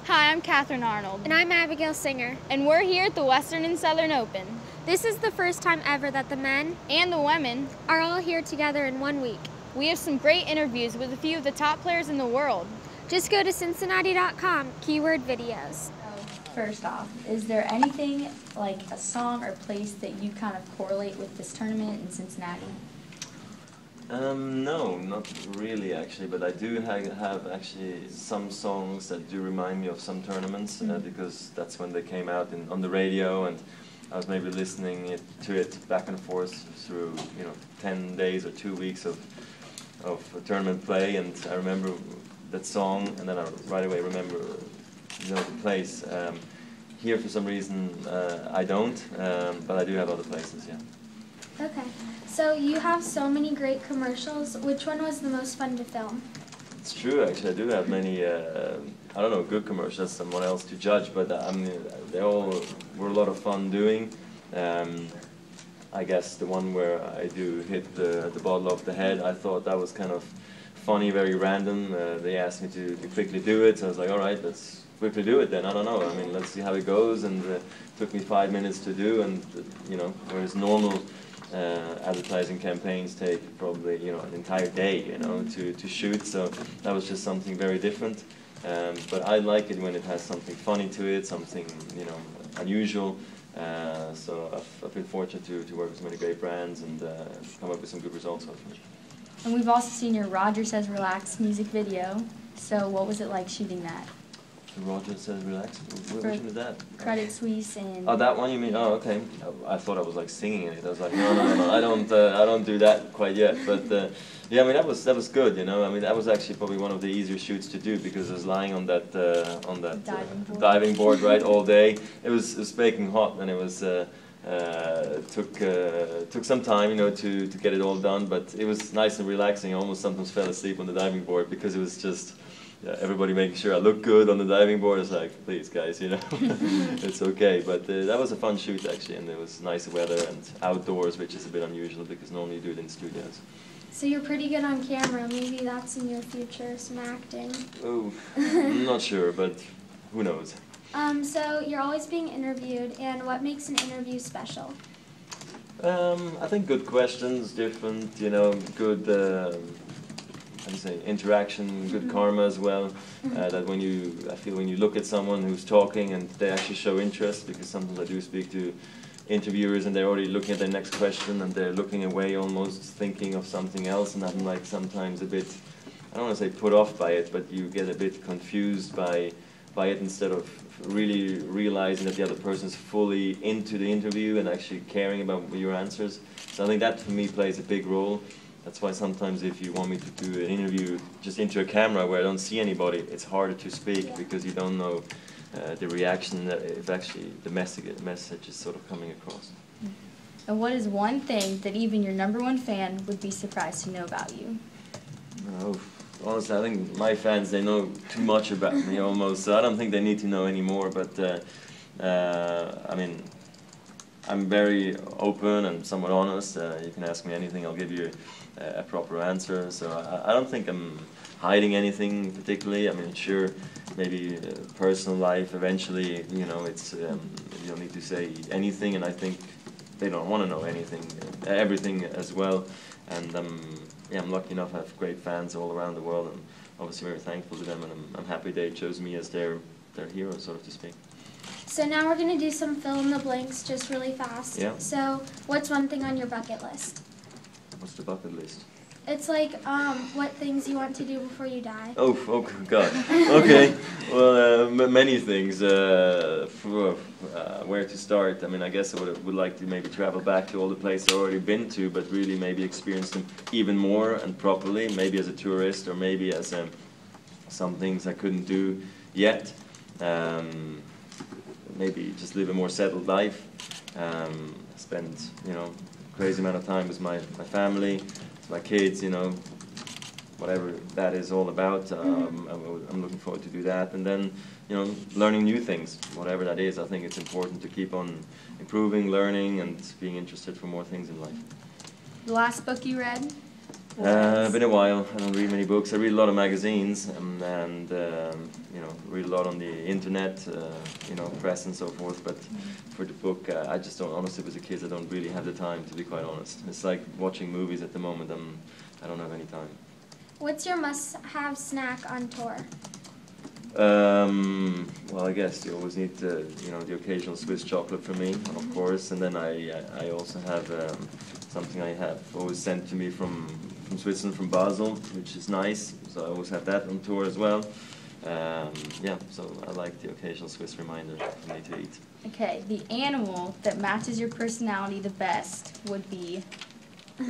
Hi, I'm Katherine Arnold. And I'm Abigail Singer. And we're here at the Western and Southern Open. This is the first time ever that the men and the women are all here together in 1 week. We have some great interviews with a few of the top players in the world. Just go to Cincinnati.com, keyword videos. First off, is there anything like a song or place that you kind of correlate with this tournament in Cincinnati? No, not really actually, but I do have actually some songs that do remind me of some tournaments because that's when they came out on the radio, and I was maybe listening to it back and forth through 10 days or 2 weeks of tournament play, and I remember that song, and then I right away remember the place. Here for some reason I don't, but I do have other places, yeah. Okay, so you have so many great commercials. Which one was the most fun to film? It's true, actually. I do have many, I don't know, good commercials, someone else to judge, but I mean, they all were a lot of fun doing. I guess the one where I do hit the bottle off the head, I thought that was kind of funny, very random. They asked me to quickly do it, so I was like, all right, let's quickly do it then. I don't know, I mean, let's see how it goes, and it took me 5 minutes to do, and whereas normal advertising campaigns take probably an entire day to shoot, so that was just something very different. But I like it when it has something funny to it, something unusual. So I've been fortunate to work with so many great brands and come up with some good results hopefully. And we've also seen your Roger Says Relax music video. So what was it like shooting that? Roger Says Relax? Which one is that? Credit Suisse and... Oh, that one you mean? Oh, okay. I thought I was like singing it. I was like, no, I don't do that quite yet. But yeah, I mean that was good. I mean that was actually probably one of the easier shoots to do because I was lying on that diving board right all day. It was baking hot, and it was took some time to get it all done. But it was nice and relaxing. I almost sometimes fell asleep on the diving board because it was just. Everybody making sure I look good on the diving board. It's like, please guys, it's okay. But that was a fun shoot actually, and it was nice weather and outdoors, which is a bit unusual because normally you do it in studios. So you're pretty good on camera. Maybe that's in your future, some acting. Oh, I'm not sure, but who knows. So you're always being interviewed, and what makes an interview special? I think good questions, different, good. How do you say, interaction, good karma as well. That I feel when you look at someone who's talking and they actually show interest, because sometimes I do speak to interviewers and they're already looking at their next question and they're looking away almost thinking of something else, and I'm like sometimes a bit, I don't want to say put off by it, but you get a bit confused by it instead of really realizing that the other person's fully into the interview and actually caring about your answers. So I think that for me plays a big role. That's why sometimes if you want me to do an interview just into a camera where I don't see anybody, it's harder to speak because you don't know the reaction, if actually the message is sort of coming across. And what is one thing that even your #1 fan would be surprised to know about you? Oh, honestly, I think my fans, they know too much about me almost, so I don't think they need to know anymore, but I mean, I'm very open and somewhat honest. You can ask me anything, I'll give you a proper answer. So I don't think I'm hiding anything particularly. I mean, sure, maybe personal life eventually, it's you don't need to say anything, and I think they don't want to know everything as well. And yeah, I'm lucky enough I have great fans all around the world, and obviously very thankful to them, and I'm happy they chose me as their hero, sort of to speak. So now we're going to do some fill in the blanks just really fast. Yeah. So what's one thing on your bucket list? What's the bucket list? It's like what things you want to do before you die. Oh God. Okay. Well, many things. Where to start? I mean, I guess I would like to maybe travel back to all the places I've already been to, but really maybe experience them even more and properly, maybe as a tourist or maybe as some things I couldn't do yet. Maybe just live a more settled life. Spend crazy amount of time with my family, with my kids, whatever that is all about. I'm looking forward to do that, and then learning new things, whatever that is. I think it's important to keep on improving, learning, and being interested for more things in life. The last book you read? Been a while. I don't read many books. I read a lot of magazines and you know, read a lot on the internet, you know, press and so forth. But for the book, I just don't. Honestly, with the kids, I don't really have the time, to be quite honest. It's like watching movies at the moment. I don't have any time. What's your must-have snack on tour? Well, I guess you always need you know, the occasional Swiss chocolate for me, of course, and then I also have something I have always sent to me from Switzerland, from Basel, which is nice. So I always have that on tour as well. Yeah, so I like the occasional Swiss reminder for me to eat. Okay, the animal that matches your personality the best would be?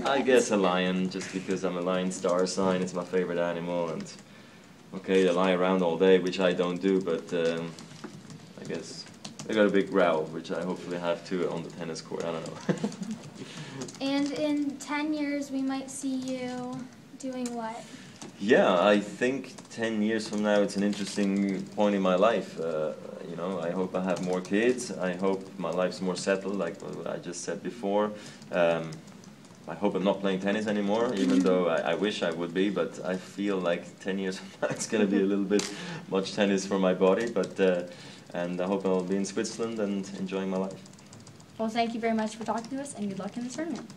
I guess a lion, just because I'm a lion star sign. It's my favorite animal, and okay, they lie around all day, which I don't do, but I guess they got a big growl, which I hopefully have too on the tennis court. I don't know. And in 10 years, we might see you doing what? Yeah, I think 10 years from now it's an interesting point in my life. You know, I hope I have more kids. I hope my life's more settled, like what I just said before. I hope I'm not playing tennis anymore, even though I wish I would be, but I feel like 10 years from now it's going to be a little bit much tennis for my body, but and I hope I'll be in Switzerland and enjoying my life. Well, thank you very much for talking to us, and good luck in the tournament.